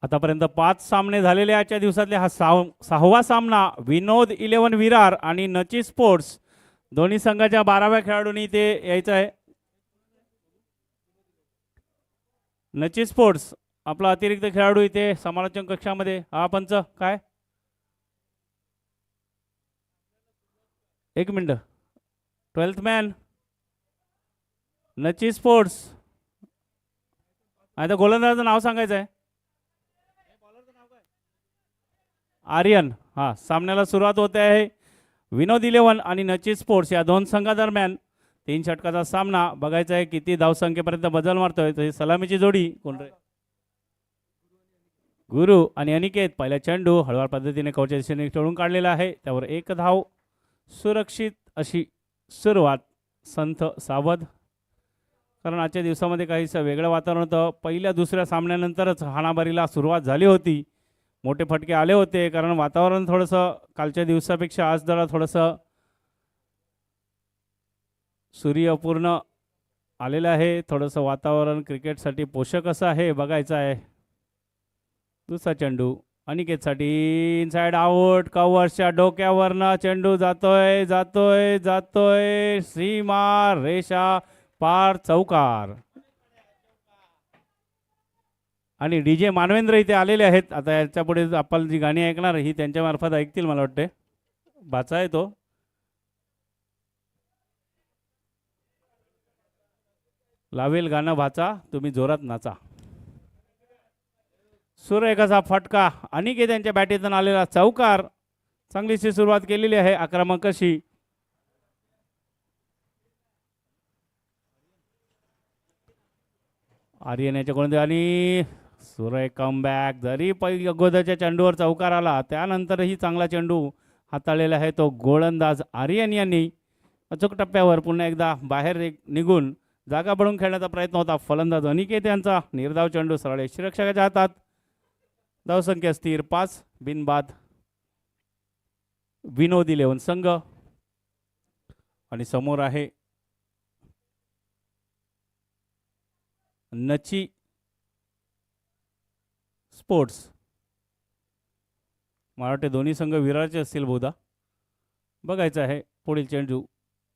आतापर्यंत 5 सामने झालेले आजच्या दिवसातले हा सहावा सामना विनोद 11 विरार आणि नची स्पोर्ट्स दोन्ही संघाच्या 12व्या खेळाडूंनी इथे यायचं आहे. नची स्पोर्ट्स आपला अतिरिक्त खेळाडू इथे समालोचन कक्षामध्ये. हा पंच काय एक मिनिट 12th मॅन नची स्पोर्ट्स आता गोलंदाजाचं नाव सांगायचं आहे. आर्यन. हा सामन्याला सुरुवात होते आहे. विनोद 11 आणि नची स्पोर्ट्स या दोन संघादरम्यान 3 षटकाचा सामना बघायचा आहे. किती धावसंख्येपर्यंत बदल मारतोय. तर सलामीची जोडी कोण रे? गुरु आणि अनिकेत. पहिला चेंडू हळूवार पद्धतीने कवच्या दिशेने खेळून काढलेला आहे. त्यावर एक धाव. सुरक्षित अशी सुरुवात. संथ सावध, कारण आजच्या दिवसामध्ये काहीसं वेगळं वातावरण होतं. पहिल्या दुसऱ्या सामन्यानंतरच हाणामारीला सुरुवात झाली होती. मोठे फटके आले होते कारण वातावरण थोडंसं कालच्या दिवसापेक्षा आज जरा थोडंसं सूर्यपूर्ण आलेलं आहे. थोडंसं वातावरण क्रिकेटसाठी पोषक असं आहे. बघायचं आहे. दुसरा चेंडू अनिकेतसाठी इनसाइड आउट. कव्हर्सच्या डोक्यावरनं चेंडू जातोय जातोय जातोय सीमा रेषा पार. चौकार. आणि डीजे मानवेंद्र इथे आलेले आहेत. आता याच्या पुढे आपण जी गाणी ऐकणार ही त्यांच्या मार्फत ऐकतील मला वाटते. भाचा आहे तो. लावेल गाणं भाचा तुम्ही जोरात नाचा. सुरेखाचा फटका अनिकेत यांच्या बॅटीतून आलेला चौकार. चांगलीशी सुरुवात केलेली आहे आक्रमक अशी. आर्यन याच्या कोणते आणि सुरेख कमबॅक. जरी पहिली अगोदरच्या चेंडूवर चौकार आला त्यानंतरही चांगला चेंडू हाताळलेला आहे तो गोलंदाज आर्यन यांनी. अचूक टप्प्यावर पुन्हा एकदा बाहेर निघून जागा बनवून खेळण्याचा प्रयत्न होता फलंदाज अनिकेत यांचा. निर्धाव चेंडू सरळ यष्टीरक्षकाच्या हातात. धावसंख्या स्थिर 5. बिनबाद विनोद 11 संघ. आणि समोर आहे नची स्पोर्ट्स. मला वाटते दोन्ही संघ विरारचे असतील बहुधा. बघायचं आहे पुढील चेंडू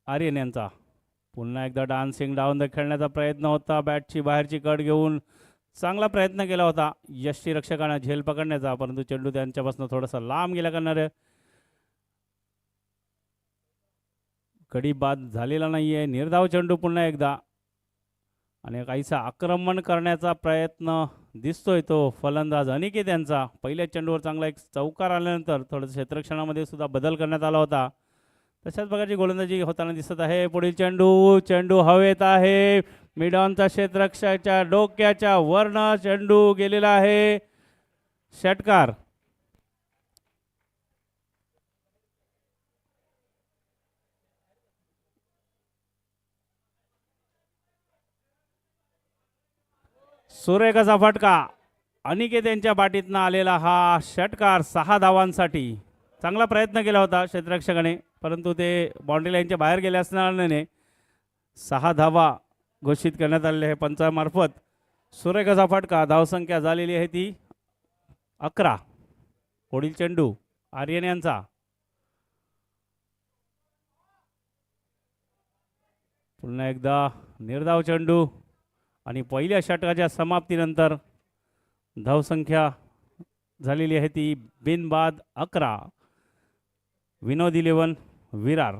आर्यन यांचा. पुन्हा एकदा डान्सिंग डाऊन द खेळण्याचा प्रयत्न होता. बॅटची बाहेरची कट घेऊन चांगला प्रयत्न केला होता यष्टीरक्षकानं झेल पकडण्याचा, परंतु चेंडू त्यांच्यापासून थोडासा लांब गेला करणारे. कडी बाद झालेला नाहीये. निर्धाव चेंडू पुन्हा एकदा आणि काहीसा आक्रमण करण्याचा प्रयत्न दिसतोय तो फलंदाज अनिकेत यांचा. पहिल्या चेंडूवर चांगला एक चौकार आल्यानंतर थोडंसं क्षेत्ररक्षणामध्ये सुद्धा बदल करण्यात आला होता. तशाच प्रकारची गोलंदाजी होताना दिसत आहे. पुढील चेंडू चेंडू हवेत आहे. मिडॉनचा क्षेत्ररक्षकाच्या डोक्याच्या वरनं चेंडू गेलेला आहे. षटकार. सुरेखाचा फटका अनिकेत यांच्या बाटीतनं आलेला हा षटकार 6 धावांसाठी. चांगला प्रयत्न केला होता क्षेत्ररक्षकाने, परंतु ते बाउंड्री लाईनच्या बाहेर गेले असल्याने 6 धावा घोषित करण्यात आलेले आहे पंचामार्फत. सुरेखाचा फटका. धावसंख्या झालेली आहे ती 11. पुढील चेंडू आर्यन यांचा. पुन्हा एकदा निर्धाव चेंडू आणि पहिल्या षटकाच्या समाप्तीनंतर धावसंख्या झालेली आहे ती बिनबाद 11. विनोद 11 विरार.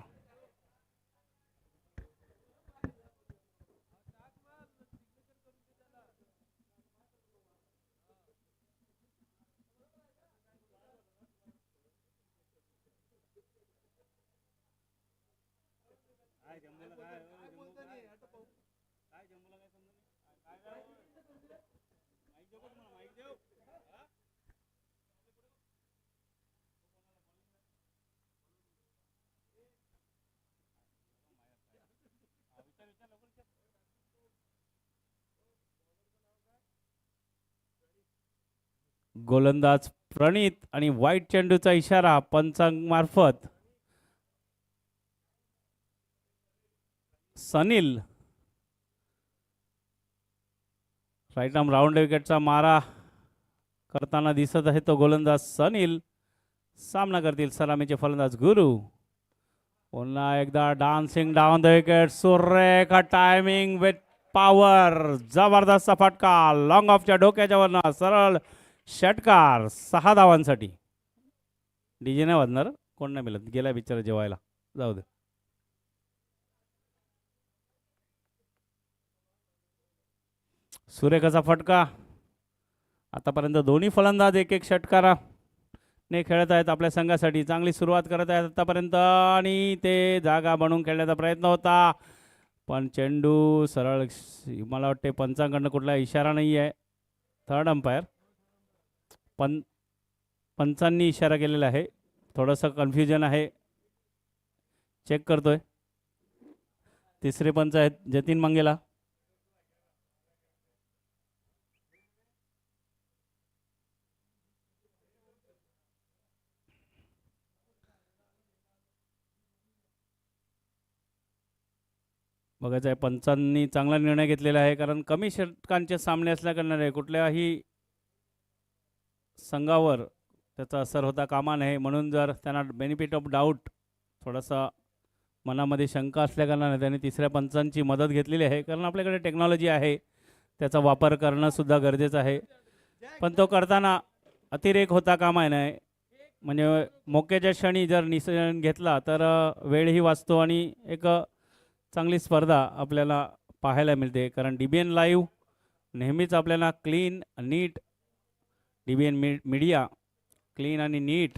गोलंदाज प्रणित आणि वाईट चेंडूचा इशारा पंचांमार्फत. सनील राईट आर्म राऊंड विकेटचा मारा करताना दिसत आहे तो गोलंदाज सनील. सामना करतील सलामीचे फलंदाज गुरु. पुन्हा एकदा डान्सिंग डाऊन द विकेट. सुरेख टायमिंग विथ पॉवर. जबरदस्त फटका लॉंग ऑफच्या डोक्याच्या वरनं सरळ षटकार 6 धावांसाठी. डीजे नाही वाजणार, कोण नाही मिळत, गेला बिचारा जेवायला, जाऊ दे. सुरेखाचा फटका. आतापर्यंत दोन्ही फलंदाज एक एक षटकारा ने खेळत आहेत आपल्या संघासाठी. चांगली सुरुवात करत आहेत आतापर्यंत आणि ते जागा बनवून खेळण्याचा प्रयत्न होता, पण चेंडू सरळ. मला वाटते पंचांकडनं कुठला इशारा नाही आहे. थर्ड अंपायर पंचांनी इशारा केलेला आहे. थोडंसं कन्फ्युजन आहे, चेक करतोय. तिसरे पंच आहेत जतीन मंगेला. बघायचं आहे, पंचांनी चांगला निर्णय घेतलेला आहे, कारण कमी षटकांचे सामने असल्याकारणाने कुठल्याही संघावर त्याचा असर होता कामा नये. म्हणून जर त्यांना बेनिफिट ऑफ डाऊट, थोडासा मनामध्ये शंका असल्याकारणाने त्यांनी तिसऱ्या पंचांची मदत घेतलेली आहे, कारण आपल्याकडे टेक्नॉलॉजी आहे, त्याचा वापर करणंसुद्धा गरजेचं आहे. पण तो करताना अतिरेक होता कामा नये. म्हणजे मोक्याच्या क्षणी जर निश्चय घेतला तर वेळही वाचतो आणि एक चांगली स्पर्धा आपल्याला पाहायला मिळते. कारण DBN लाईव्ह नेहमीच आपल्याला क्लीन नीट, DBN मीडिया क्लीन आणि नीट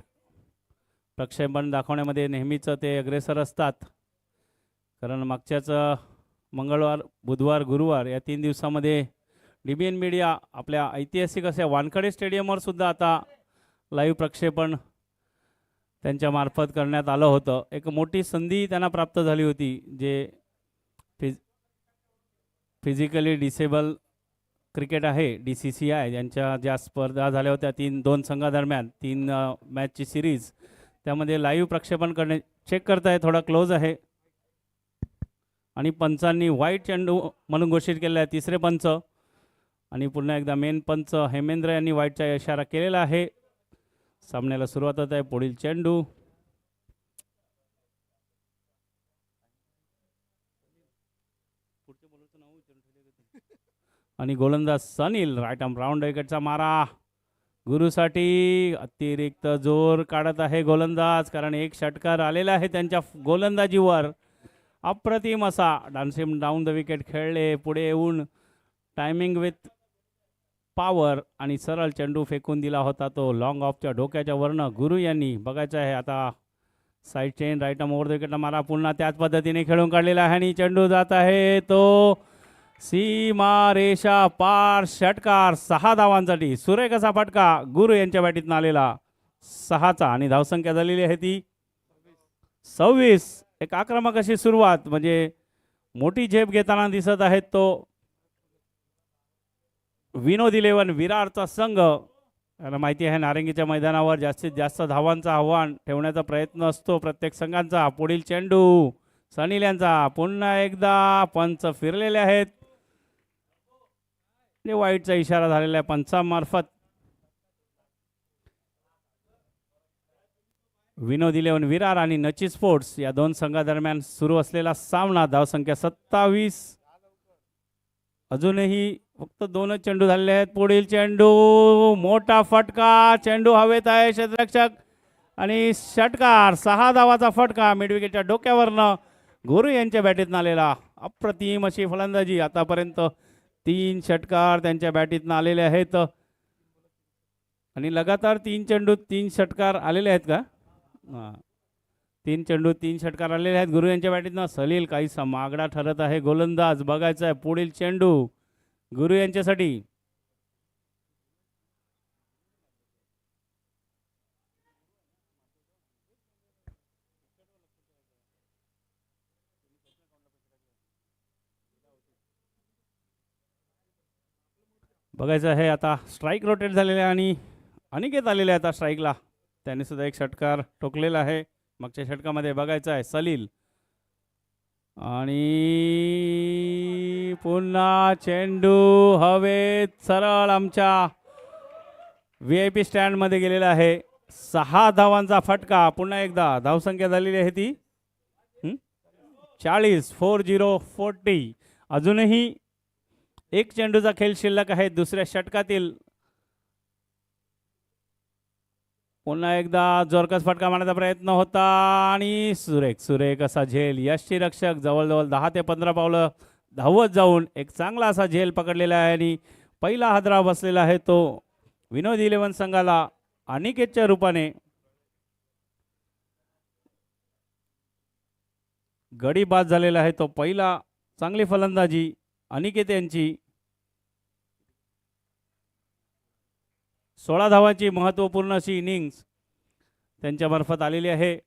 प्रक्षेपण दाखवण्यामध्ये नेहमीच ते अग्रेसर असतात. कारण मागच्याच मंगळवार, बुधवार, गुरुवार या 3 दिवसामध्ये DBN मीडिया आपल्या ऐतिहासिक अशा वानखडे स्टेडियमवर सुद्धा आता लाईव्ह प्रक्षेपण त्यांच्या मार्फत करण्यात आलं होतं. एक मोठी संधी त्यांना प्राप्त झाली होती, जे फिजिकली डिसेबल क्रिकेट आहे DCCI यांच्या ज्या स्पर्धा झाल्या होत्या 2 संघादरम्यान 3 मॅचची सिरीज, त्यामध्ये लाईव्ह प्रक्षेपण करणे. चेक करताय, थोडा क्लोज आहे आणि पंचांनी वाईट चेंडू म्हणून घोषित केलेला आहे. तिसरे पंच आणि पुन्हा एकदा मेन पंच हेमेंद्र यांनी वाईटचा इशारा केलेला आहे. सामन्याला सुरुवात होत आहे. पुढील चेंडू आणि गोलंदाज सनील. राईट आर्म राऊंड विकेटचा मारा गुरुसाठी. अतिरिक्त जोर काढत आहे गोलंदाज, कारण एक षटकार आलेला आहे त्यांच्या गोलंदाजीवर. अप्रतिम असा डान्सिंग डाऊन द विकेट खेळले, पुढे येऊन टायमिंग विथ पॉवर आणि सरळ चेंडू फेकून दिला होता तो लॉंग ऑफच्या डोक्याच्या वरनं गुरु यांनी. बघायचं आहे आता साईड चेन राईट आर्म ओव्हर द विकेटला मारा पुन्हा त्याच पद्धतीने खेळून काढलेला आहे आणि चेंडू जात आहे तो सीमा रेषा पार. षटकार 6 धावांसाठी. सुरेख असा फटका गुरु यांच्या बॅटीतून आलेला 6चा आणि धावसंख्या झालेली आहे ती 26. एक आक्रमक अशी सुरुवात, म्हणजे मोठी झेप घेताना दिसत आहेत तो विनोद 11 विरारचा संघ. त्यांना माहिती आहे नारंगीच्या मैदानावर जास्तीत जास्त धावांचं आव्हान ठेवण्याचा प्रयत्न असतो प्रत्येक संघांचा. पुढील चेंडू सनील यांचा. पुन्हा एकदा पंच फिरलेले आहेत, वाईटचा इशारा झालेला आहे पंचामार्फत. विनोद 11 विरार आणि नची स्पोर्ट्स या 2 संघादरम्यान सुरू असलेला सामना. धावसंख्या 27. अजूनही फक्त 2च चेंडू झालेले आहेत. पुढील चेंडू मोठा फटका, चेंडू हवेत आहे, क्षेत्ररक्षक आणि षटकार. 6 धावाचा फटका मिडविकेटच्या डोक्यावरनं गुरु यांच्या बॅटीतून आलेला. अप्रतिम अशी फलंदाजी. आतापर्यंत 3 षटकार त्यांच्या बॅटीतून आलेले आहेत आणि लगातार 3 चेंडू 3 षटकार आलेले आहेत का? 3 चेंडू 3 षटकार आलेले आहेत गुरु यांच्या बॅटीतून. सलील काहीसा मागडा ठरत आहे गोलंदाज. बघायचा आहे पुढील चेंडू गुरु यांच्यासाठी. बघायचं आहे आता स्ट्राईक रोटेट झालेले आणि अनिकेत आलेले आता स्ट्राईकला. त्याने सुद्धा एक षटकार ठोकलेला आहे मागच्या षटकामध्ये. बघायचं आहे सलील आणि पुन्हा चेंडू हवेत सरळ आमच्या VIP स्टँडमध्ये गेलेला आहे. 6 धावांचा फटका. पुन्हा एकदा धावसंख्या झालेली आहे ती 40. अजूनही एक चेंडूचा खेळ शिल्लक आहे दुसऱ्या षटकातील. पुन्हा एकदा जोरकस फटका मारण्याचा प्रयत्न होता आणि सुरेख असा झेल. यष्टीरक्षक जवळजवळ 10 ते 15 पावलं धावत जाऊन एक चांगला असा झेल पकडलेला आहे आणि पहिला हादरा बसलेला आहे तो विनोद 11 संघाला अनिकेतच्या रूपाने. गडी बाद झालेला आहे तो पहिला. चांगली फलंदाजी अनिकेत यांची. 16 धावांची महत्त्वपूर्ण अशी इनिंग्स त्यांच्यामार्फत आलेली आहे.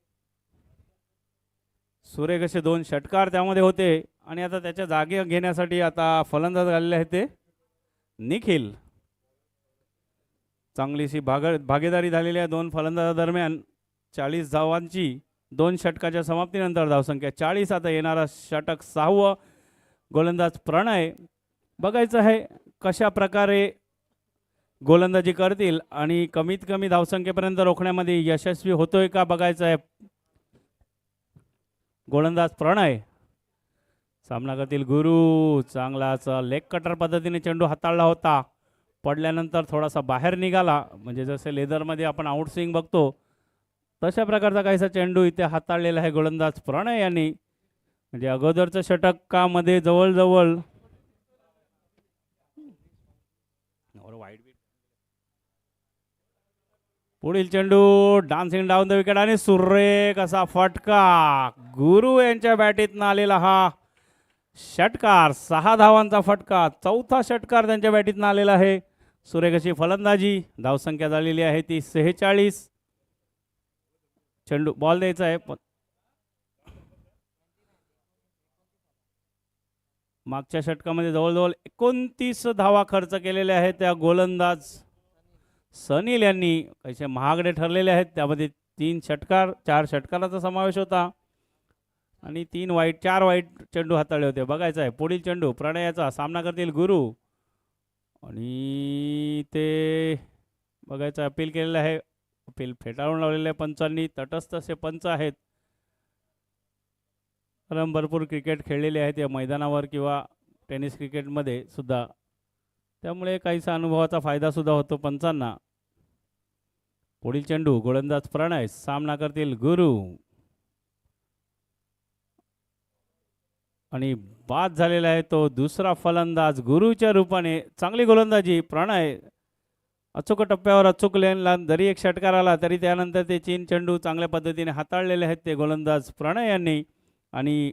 सुरेख असे 2 षटकार त्यामध्ये होते आणि आता त्याच्या जागे घेण्यासाठी आता फलंदाज आलेले आहेत ते निखिल. चांगलीशी भागीदारी झालेली आहे 2 फलंदाजादरम्यान. 40 धावांची 2 षटकाच्या समाप्तीनंतर धावसंख्या 40. आता येणारा षटक 6वं. गोलंदाज प्रणय. बघायचं आहे कशा प्रकारे गोलंदाजी करतील आणि कमीत कमी धावसंख्येपर्यंत रोखण्यामध्ये यशस्वी होतोय का बघायचं आहे. गोलंदाज प्रणय. सामना करतील गुरु. चांगलाच लेग कटर पद्धतीने चेंडू हाताळला होता. पडल्यानंतर थोडासा बाहेर निघाला, म्हणजे जसे लेदरमध्ये आपण आउटस्विंग बघतो तशा प्रकारचा काहीसा चेंडू इथे हाताळलेला आहे गोलंदाज प्रणय यांनी. म्हणजे अगोदरच्या षटकामध्ये जवळजवळ पुढील चेंडू डान्सिंग डाऊन द विकेट आणि सुरेख असा फटका. गुरु यांच्या बॅटीतनं आलेला हा षटकार. 6 धावांचा फटका. 4था षटकार त्यांच्या बॅटीतनं आलेला आहे. सुरेख अशी फलंदाजी. धावसंख्या झालेली आहे ती 46. चेंडू बॉल द्यायचा आहे. मागच्या षटकामध्ये जवळजवळ 29 धावा खर्च केलेल्या आहेत त्या गोलंदाज सनील यांनी. कैसे महागडे ठरलेले आहेत. त्यामध्ये 3 षटकार 4 षटकाराचा समावेश होता आणि 4 वाईट चेंडू हाताळले होते. बघायचं आहे पुढील चेंडू प्रणयाचा. सामना करतील गुरु आणि ते बघायचं अपील केलेलं आहे. अपील फेटाळून लावलेलं आहे पंचांनी. तटस्थ असे पंच आहेत. कारण भरपूर क्रिकेट खेळलेले आहेत या मैदानावर किंवा टेनिस क्रिकेटमध्ये सुद्धा, त्यामुळे काहीसा अनुभवाचा फायदा सुद्धा होतो पंचांना. पुढील चेंडू गोलंदाज प्रणय. सामना करतील गुरु आणि बाद झालेला आहे तो दुसरा फलंदाज गुरुच्या रूपाने. चांगली गोलंदाजी प्रणय. अचूक टप्प्यावर अचूक लेनला जरी एक षटकार आला तरी त्यानंतर ते 3 चेंडू चांगल्या पद्धतीने हाताळलेले आहेत ते गोलंदाज प्रणय यांनी. आणि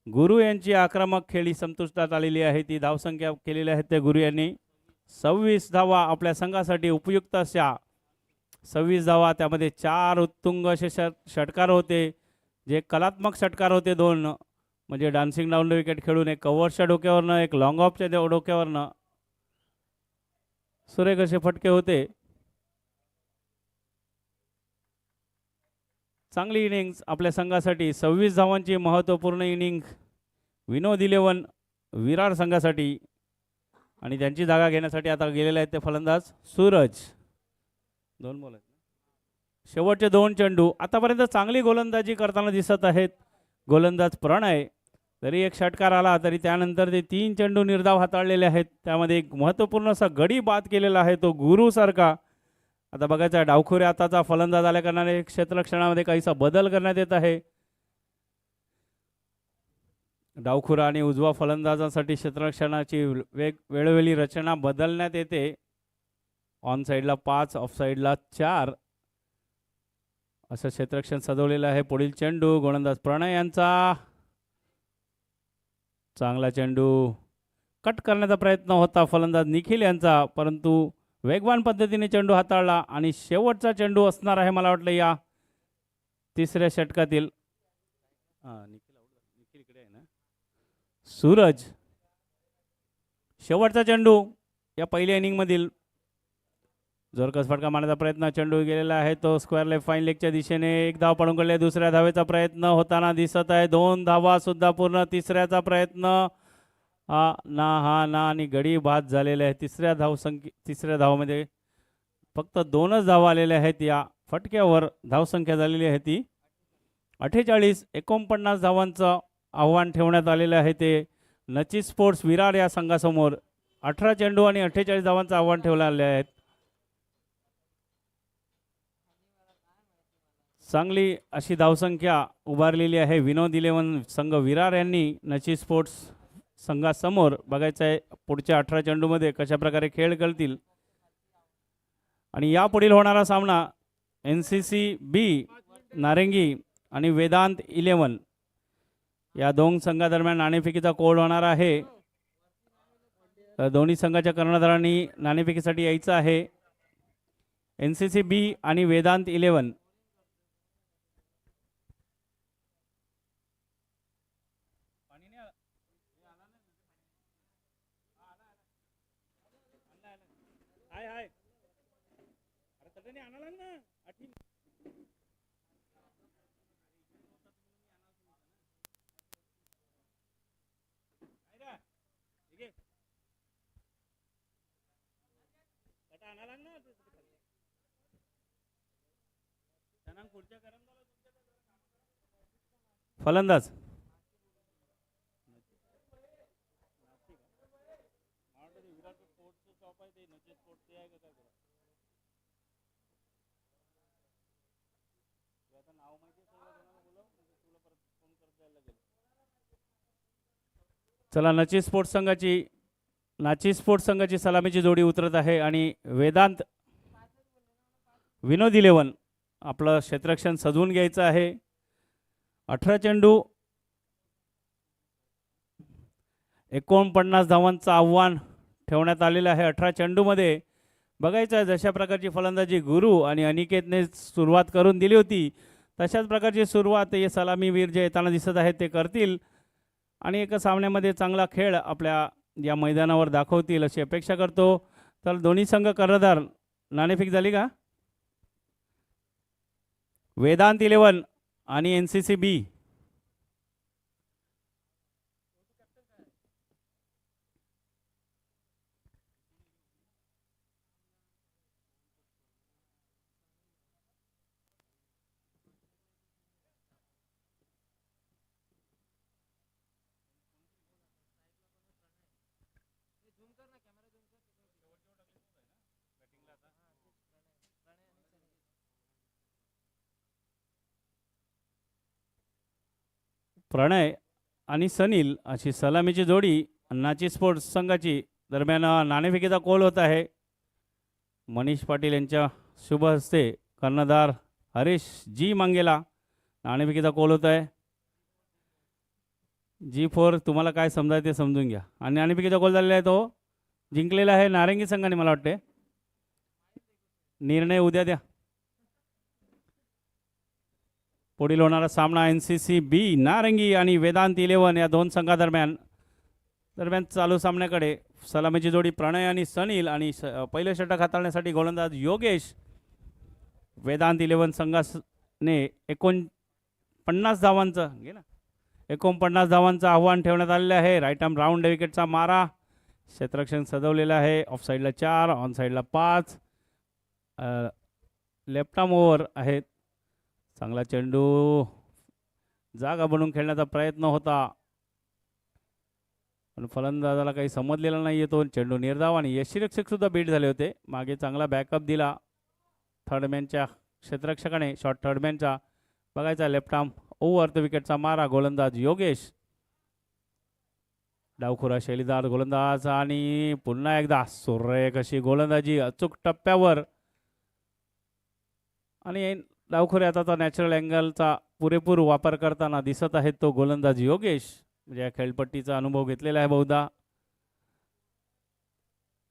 गुरु यांची आक्रमक खेळी संपुष्टात आलेली आहे. ती धावसंख्या केलेली आहेत त्या गुरु यांनी 26 धावा आपल्या संघासाठी उपयुक्त अशा 26 धावा. त्यामध्ये 4 उत्तुंग असे षटकार होते जे कलात्मक षटकार होते. 2 म्हणजे डान्सिंग डाऊन द विकेट खेळून एक कव्हरच्या डोक्यावरनं एक लॉंग ऑफच्या डोक्यावरनं सुरेख असे फटके होते. चांगली इनिंग्स आपल्या संघासाठी. 26 धावांची महत्त्वपूर्ण इनिंग विनोद 11 विरार संघासाठी. आणि त्यांची जागा घेण्यासाठी आता गेलेले आहेत ते फलंदाज सूरज. 2 बॉल आहेत. शेवटचे 2 चेंडू. आतापर्यंत चांगली गोलंदाजी करताना दिसत आहेत गोलंदाज प्रणय. जरी एक षटकार आला तरी त्यानंतर ते 3 चेंडू निर्धाव हाताळलेले आहेत. त्यामध्ये एक महत्त्वपूर्ण असा गडी बाद केलेला आहे तो गुरु सारखा. आता बघायचं आहे डावखुरे आताचा फलंदाज आल्या कारणाने क्षेत्ररक्षणामध्ये काहीसा बदल करण्यात येत आहे. डावखुरा आणि उजवा फलंदाजांसाठी क्षेत्ररक्षणाची वेळोवेळी रचना बदलण्यात येते. ऑन साईडला 5, ऑफ साईडला 4 असं क्षेत्ररक्षण सजवलेलं आहे. पुढील चेंडू गोलंदाज प्रणय यांचा. चांगला चेंडू. कट करण्याचा प्रयत्न होता फलंदाज निखिल यांचा, परंतु वेगवान पद्धतीने चेंडू हाताळला. आणि शेवटचा चेंडू असणार आहे मला वाटलं या 3ऱ्या षटकातील. निखिल इकडे आहे ना. सूरज. शेवटचा चेंडू या पहिल्या इनिंगमधील. जोरकस फटका मारण्याचा प्रयत्न. चेंडू गेलेला आहे तो स्क्वेअर लेफ्ट फाईन लेगच्या दिशेने. 1 धाव पडून गेले. दुसऱ्या धावेचा प्रयत्न होताना दिसत आहे. 2 धावा सुद्धा पूर्ण. तिसऱ्याचा प्रयत्न आणि गडी बाद झालेला आहे. तिसऱ्या धावामध्ये फक्त 2च धावा आलेल्या आहेत. या फटक्यावर धावसंख्या झालेली आहे ती 48-49 धावांचं आव्हान ठेवण्यात आलेलं आहे. ते नची स्पोर्ट्स विरार या संघासमोर 18 चेंडू आणि 48 धावांचं आव्हान ठेवले आले आहेत. चांगली अशी धावसंख्या उभारलेली आहे. विनोद 11 संघ विरार यांनी नची स्पोर्ट्स संघासमोर. बघायचं आहे पुढच्या 18 चेंडूमध्ये कशा प्रकारे खेळ करतील. आणि यापुढील होणारा सामना NCC B नारंगी आणि वेदांत 11 या दोन संघादरम्यान नाणेफेकीचा कोड होणार आहे. तर दोन्ही संघाच्या कर्णधारांनी नाणेफेकीसाठी यायचं आहे. NCC B आणि वेदांत 11. फलंदाज चला नाची स्पोर्ट्स संघाची सलामीची जोडी उतरत आहे आणि वेदांत विनोद 11 आपलं क्षेत्ररक्षण सजवून घ्यायचं आहे. 18 चेंडू 49 धावांचं आव्हान ठेवण्यात आलेलं आहे. 18 चेंडूमध्ये बघायचं आहे जशा प्रकारची फलंदाजी गुरु आणि अनिकेतने सुरुवात करून दिली होती तशाच प्रकारची सुरुवात हे सलामीवीर जे येताना दिसत आहेत ते करतील आणि एका सामन्यामध्ये चांगला खेळ आपल्या या मैदानावर दाखवतील अशी अपेक्षा करतो. तर दोन्ही संघ कर्णधार नाणेफेक झाली का? वेदांत 11 आणि NCC B. प्रणय आणि सनील अशी सलामीची जोडी नाची स्पोर्ट्स संघाची दरम्यान नाणेफेकीचा कोल होत आहे. मनीष पाटील यांच्या शुभ हस्ते कर्णधार हरीश जी मांगेला नाणेफेकीचा कोल होत आहे. G4 तुम्हाला काय समजायचं ते समजून घ्या. आणि नाणेफेकीचा कोल झालेला आहे तो जिंकलेला आहे नारंगी संघाने मला वाटते. निर्णय उद्या द्या. पुढील होणारा सामना NCC B नारंगी आणि वेदांत 11 या दोन संघादरम्यान चालू सामन्याकडे सलामीची जोडी प्रणय आणि सनील आणि पहिले षटक हाताळण्यासाठी गोलंदाज योगेश. वेदांत 11 संघाने 49 धावांचं 49 धावांचं आव्हान ठेवण्यात आलेलं आहे. राईट आर्म राऊंड विकेटचा मारा क्षेत्ररक्षण सजवलेलं आहे. ऑफ साईडला 4 ऑन साईडला 5 लेफ्ट आर्म ओव्हर आहेत. चांगला चेंडू जागा बनवून खेळण्याचा प्रयत्न होता पण फलंदाजाला काही समजलेला नाही आहे. तो चेंडू निर्धाव आणि यष्टिरक्षक सुद्धा बीट झाले होते. मागे चांगला बॅकअप दिला थर्डमॅनच्या क्षेत्ररक्षकाने. शॉर्ट थर्डमॅनचा बघायचा लेफ्ट आर्म ओव्हर द विकेटचा मारा गोलंदाज योगेश. डावखुरा शैलीदार गोलंदाज आणि पुन्हा एकदा सुरेख अशी गोलंदाजी अचूक टप्प्यावर आणि डावखुरे आता नॅचरल अँगलचा पुरेपूर वापर करताना दिसत आहेत तो गोलंदाज योगेश. म्हणजे या खेळपट्टीचा अनुभव घेतलेला आहे बहुधा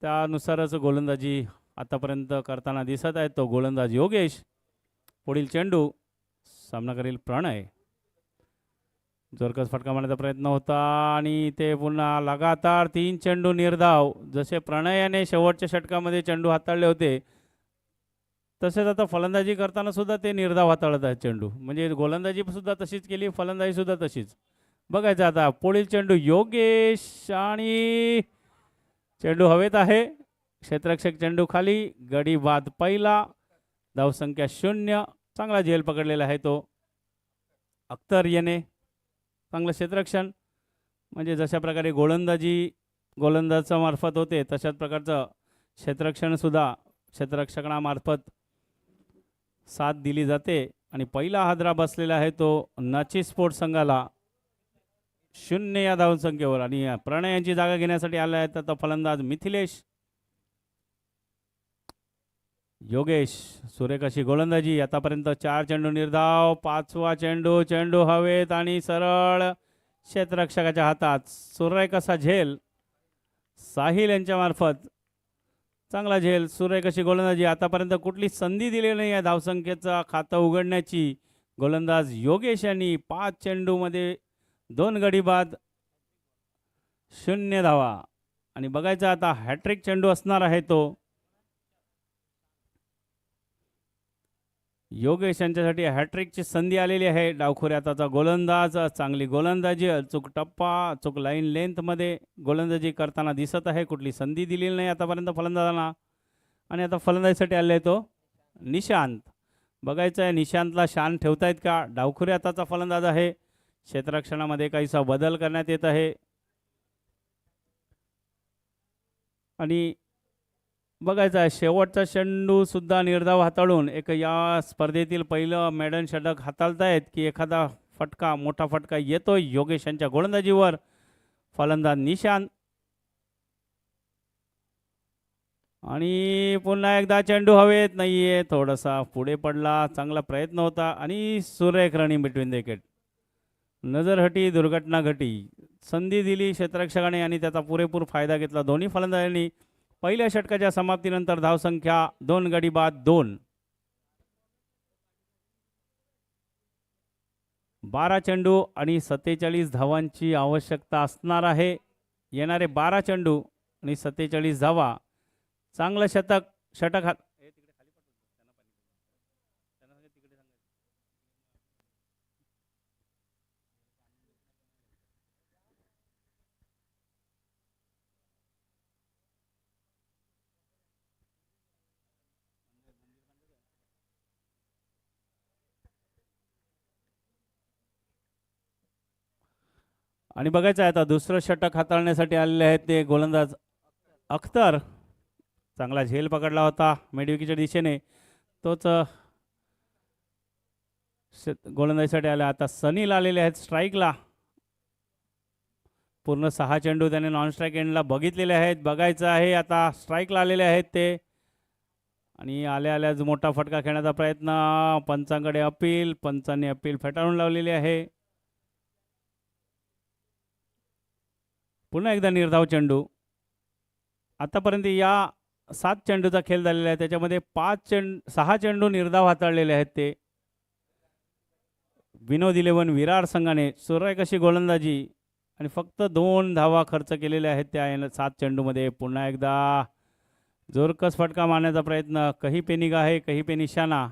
त्यानुसारच गोलंदाजी आतापर्यंत करताना दिसत आहे तो गोलंदाज योगेश. पुढील चेंडू सामना करील प्रणय. जोरकस फटका मारण्याचा प्रयत्न होता आणि ते पुन्हा लगातार 3 चेंडू निर्धाव. जसे प्रणयाने शेवटच्या षटकामध्ये चेंडू हाताळले होते तसेच आता फलंदाजी करताना सुद्धा ते निर्धाव हाताळत आहेत चेंडू. म्हणजे गोलंदाजी सुद्धा तशीच केली फलंदाजी सुद्धा तशीच. बघायचं आता पुढील चेंडू योगेश आणि चेंडू हवेत आहे. क्षेत्ररक्षक चेंडू खाली, गडी बाद पहिला, धावसंख्या 0. चांगला झेल पकडलेला आहे तो अख्तर याने. चांगलं क्षेत्ररक्षण, म्हणजे जशा प्रकारे गोलंदाजा मार्फत होते तशाच प्रकारचं क्षेत्ररक्षण सुद्धा क्षेत्ररक्षकामार्फत साथ दिली जाते. आणि पहिला हादरा बसलेला आहे तो नाची स्पोर्ट्स संघाला 0 या धावसंख्येवर. आणि प्रणय यांची जागा घेण्यासाठी आला आहे तर फलंदाज मिथिलेश. योगेश, सुरेख अशी गोलंदाजी. आतापर्यंत 4 चेंडू निर्धाव, 5वा चेंडू हवेत आणि सरळ क्षेत्ररक्षकाच्या हातात. सुरेख असा झेल साहिल यांच्या मार्फत. चांगला झेल, सुरेख अशी गोलंदाजी. आतापर्यंत कुठली संधी दिली नाही आहे धावसंख्येचं खातं उघडण्याची. गोलंदाज योगेश यांनी 5 चेंडूमध्ये 2 गडी बाद, 0 धावा. आणि बघायचं आता हॅट्रिक चेंडू असणार आहे तो. योगेश यांच्यासाठी हॅट्रिकची संधी आलेली आहे. डावखोऱ्यात आता गोलंदाज, चांगली गोलंदाजी, अचूक टप्पा, अचूक लाईन लेंथमध्ये गोलंदाजी करताना दिसत आहे. कुठली संधी दिलेली नाही आतापर्यंत फलंदाजांना. आणि आता फलंदाजीसाठी आले तो निशांत. बघायचं आहे निशांतला शान ठेवतायत का. डावखोऱ्या हाताचा फलंदाज आहे. क्षेत्ररक्षणामध्ये काहीसा बदल करण्यात येत आहे. आणि बघायचं आहे शेवटचा चेंडू सुद्धा निर्धाव हाताळून एक या स्पर्धेतील पहिलं मेडन षटक हाताळतायत की एखादा फटका, मोठा फटका येतोय योगेश यांच्या गोलंदाजीवर. फलंदाज निशांत. आणि पुन्हा एकदा चेंडू हवेत नाहीये, थोडासा पुढे पडला. चांगला प्रयत्न होता आणि सुरेख रनिंग बिटवीन द विकेट. नजरहटी, दुर्घटना घटी. संधी दिली क्षेत्ररक्षकाने आणि त्याचा पुरेपूर फायदा घेतला दोन्ही फलंदाजांनी. पहिल्या षटकाच्या समाप्तीनंतर धावसंख्या 2 गडी बाद 2. 12 चेंडू आणि 47 धावांची आवश्यकता असणार आहे. येणारे 12 चेंडू आणि 47 धावा. चांगलं षटक हात. आणि बघायचं आहे आता दुसरं षटक हाताळण्यासाठी आलेले आहेत ते गोलंदाज अख्तर. चांगला झेल पकडला होता मिडविकेटच्या दिशेने, तोच गोलंदाजीसाठी आला. आता सनील आलेले आहेत स्ट्राईकला. पूर्ण 6 चेंडू त्याने नॉन स्ट्राईक एंडला बघितलेले आहेत. बघायचं आहे आता स्ट्राईकला आलेले आहेत ते. आणि आल्याच मोठा फटका खेळण्याचा प्रयत्न. पंचांकडे अपील, पंचांनी अपील फेटाळून लावलेली आहे. पुन्हा एकदा निर्धाव चेंडू. आतापर्यंत या 7 चेंडूचा खेळ झालेला आहे, त्याच्यामध्ये 6 चेंडू निर्धाव हाताळलेले आहेत ते विनोद 11 विरार संघाने. सुरेख अशी गोलंदाजी आणि फक्त 2 धावा खर्च केलेल्या आहेत त्या 7 चेंडूमध्ये. पुन्हा एकदा जोरकस फटका मारण्याचा प्रयत्न. कहीं पे निगाह है कहीं पे निशाणा.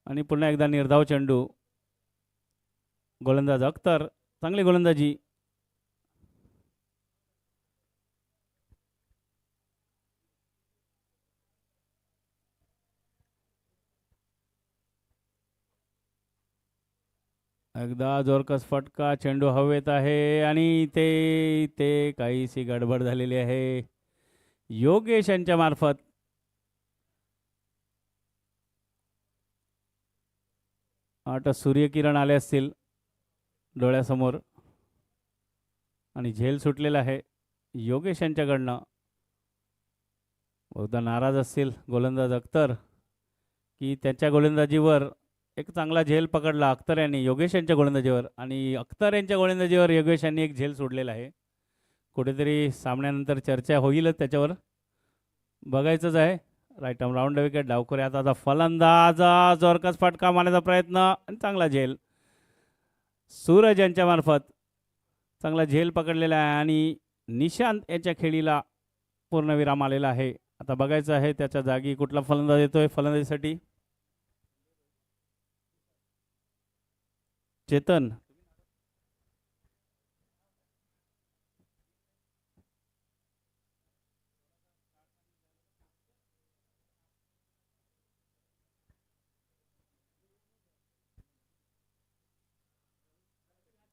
आणि पुन्हा एकदा निर्धाव चेंडू. गोलंदाज अख्तर, चांगली गोलंदाजी. एकदा जोरकस फटका, चेंडू हवेत आहे आणि ते काहीशी गडबड झालेली आहे योगेश यांच्या मार्फत. आता सूर्यकिरण आले असतील डोळ्यासमोर आणि झेल सुटलेला आहे योगेश यांच्याकडनं. बहुधा नाराज असतील गोलंदाज अख्तर की त्याच्या गोलंदाजीवर एक चांगला झेल पकडला अख्तर यांनी योगेश यांच्या गोलंदाजीवर. आणि अख्तर यांच्या गोलंदाजीवर योगेश यांनी एक झेल सोडलेला आहे. कुठेतरी सामन्यानंतर चर्चा होईलच त्याच्यावर, बघायचंच आहे. Right arm round wicket. डावखोऱ्या हाताचा फलंदाज, जोरकस फटका मारण्याचा प्रयत्न आणि चांगला झेल सूरज यांच्या मार्फत. चांगला झेल पकडलेला आहे आणि निशांत याच्या खेळीला पूर्णविराम आलेला आहे. आता बघायचं आहे त्याच्या जागी कुठला फलंदाज येतोय फलंदाजीसाठी. चेतन,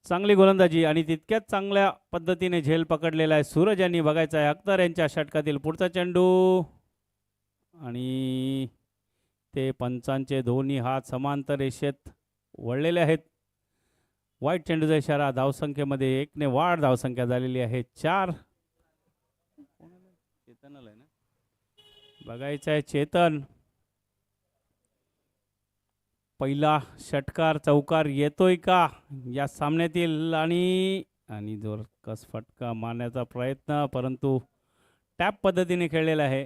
चांगली गोलंदाजी आणि तितक्याच चांगल्या पद्धतीने झेल पकडलेला आहे सूरज यांनी. बघायचा आहे अख्तर यांच्या षटकातील पुढचा चेंडू आणि ते पंचांचे दोन्ही हात समांतर रेषेत वळलेले आहेत. वाईट चेंडूचा इशारा. धावसंख्येमध्ये 1ने वाढ धावसंख्या झालेली आहे 4. चेतनला ना बघायचं आहे चेतन. पहिला षटकार चौकार येतोय का या सामन्यातील आणि जोरकस फटका मारण्याचा प्रयत्न परंतु टॅप पद्धतीने खेळलेला आहे.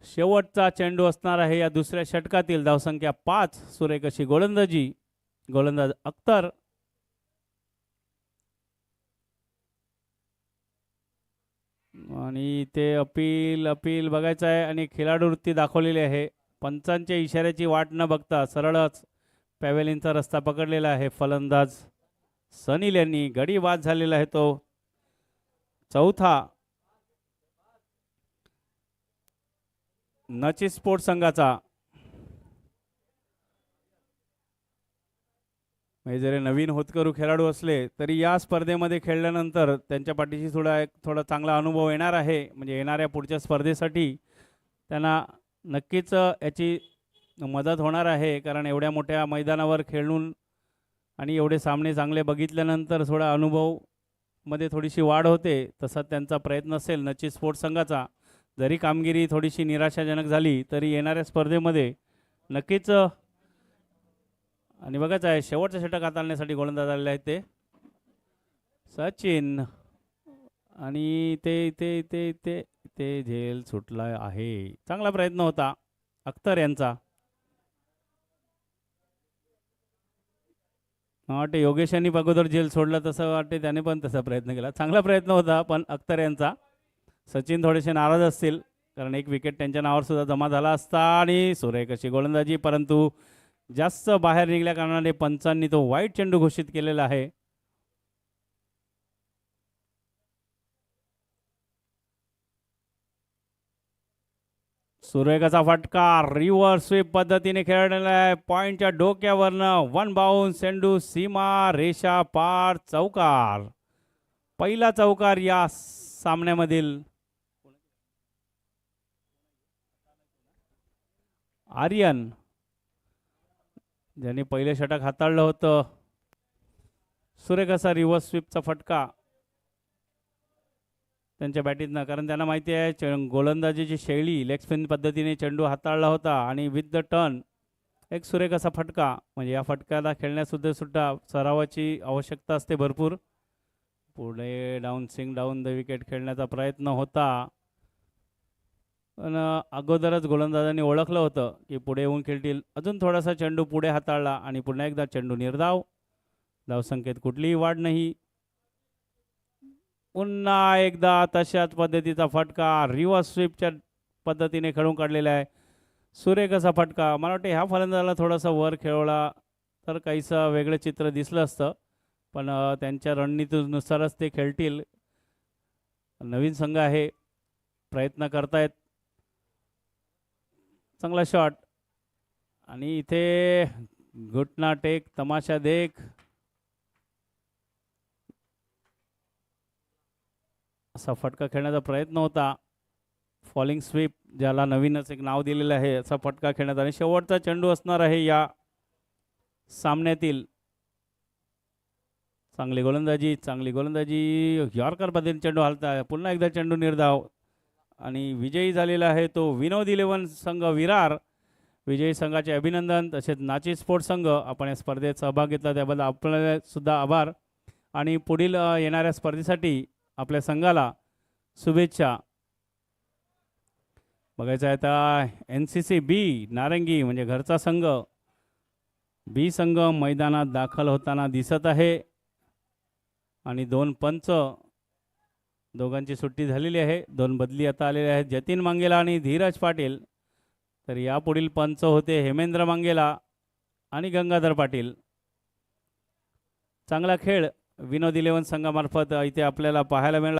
शेवटचा चेंडू असणार आहे या दुसऱ्या षटकातील. धावसंख्या 5. सुरेख अशी गोलंदाजी. गोलंदाज अख्तर. आणि ते अपील बघायचं आहे आणि खेळाडू वृत्ती दाखवलेली आहे. पंचांच्या इशाऱ्याची वाट न बघता सरळच पॅवेलिनचा रस्ता पकडलेला आहे फलंदाज सनील यांनी. गडी बाद झालेला आहे तो चौथा नची स्पोर्ट्स संघाचा. म्हणजे जरी नवीन होतकरू खेळाडू असले तरी या स्पर्धेमध्ये खेळल्यानंतर त्यांच्या पाठीशी थोडा चांगला अनुभव येणार आहे. म्हणजे येणाऱ्या पुढच्या स्पर्धेसाठी त्यांना नक्कीच याची मदत होणार आहे. कारण एवढ्या मोठ्या मैदानावर खेळून आणि एवढे सामने चांगले बघितल्यानंतर थोडा अनुभवमध्ये थोडीशी वाढ होते. तसा त्यांचा प्रयत्न असेल नची स्पोर्ट्स संघाचा. जरी कामगिरी थोडीशी निराशाजनक झाली तरी येणाऱ्या स्पर्धेमध्ये नक्कीच. आणि बघायचं आहे शेवटचं षटक हाताळण्यासाठी गोलंदाज आलेले आहेत ते सचिन. आणि ते झेल सुटला आहे. चांगला प्रयत्न होता अख्तर यांचा. वाटते योगेश यांनी अगोदर झेल सोडला तसं वाटते त्याने पण तसा प्रयत्न केला. चांगला प्रयत्न होता पण अख्तर यांचा. सचिन थोडेसे नाराज असतील कारण एक विकेट त्यांच्या नावावर सुद्धा जमा झाला असता. आणि सुरेख अशी गोलंदाजी परंतु जास्त बाहेर निघल्या कारणाने पंचांनी तो वाईट चेंडू घोषित केलेला आहे. सुरेखाचा फटका रिव्हर्स स्वीप पद्धतीने खेळलेला आहे. पॉइंटच्या डोक्यावरनं 1 बाउंस. चेंडू सीमा रेषा पार. चौकार. पहिला चौकार या सामन्यामधील. आर्यन ज्यांनी पहिले षटक हाताळलं होतं. सुरेख असा रिव्हर्स स्वीपचा फटका त्यांच्या बॅटीतनं. कारण त्यांना माहिती आहे गोलंदाजीची शैली लेग स्पिन पद्धतीने चेंडू हाताळला होता आणि विथ द टर्न एक सुरेख असा फटका. म्हणजे या फटक्याला खेळण्यासुद्धा सरावाची आवश्यकता असते भरपूर. पुढे डाऊन सिंग डाऊन द विकेट खेळण्याचा प्रयत्न होता पण अगोदरच गोलंदाजांनी ओळखलं होतं की पुढे येऊन खेळतील. अजून थोडासा चेंडू पुढे हाताळला आणि पुन्हा एकदा चेंडू निर्धाव. धावसंख्येत कुठलीही वाढ नाही. पुन्हा एकदा तशाच पद्धतीचा फटका रिव्हर्स स्वीपच्या पद्धतीने खेळून काढलेला आहे. सुरेख असा फटका. मला वाटतं ह्या फलंदाजाला थोडासा वर खेळवला तर काहीसं वेगळं चित्र दिसलं असतं पण त्यांच्या रणनीतीनुसारच ते खेळतील. नवीन संघ आहे प्रयत्न करतायत. चांगला शॉट आणि इथे घुटना टेक तमाशा देख असा फटका खेळण्याचा प्रयत्न होता. फॉलिंग स्वीप ज्याला नवीनच एक नाव दिलेलं आहे असा फटका खेळण्याचा. आणि शेवटचा चेंडू असणार आहे या सामन्यातील. चांगली गोलंदाजी यॉर्कर पद्धतीने चेंडू हलता. पुन्हा एकदा चेंडू निर्धाव आणि विजयी झालेला आहे तो विनोद 11 संघ विरार. विजयी संघाचे अभिनंदन. तसेच नाची स्पोर्ट्स संघ आपण या स्पर्धेत सहभाग घेतला त्याबद्दल आपल्याला सुद्धा आभार. आणि पुढील येणाऱ्या स्पर्धेसाठी आपल्या संघाला शुभेच्छा. बघायचं आहे आता NCC बी नारंगी म्हणजे घरचा संघ. बी संघ मैदानात दाखल होताना दिसत आहे आणि 2 पंच दोघांची सुट्टी झालेली आहे. 2 बदली आता आलेले आहेत जतीन मांगेला आणि धीरज पाटील. तर यापुढील पंच होते हेमेंद्र मांगेला आणि गंगाधर पाटील. चांगला खेळ विनोद 11 संघामार्फत इथे आपल्याला पाहायला मिळाला.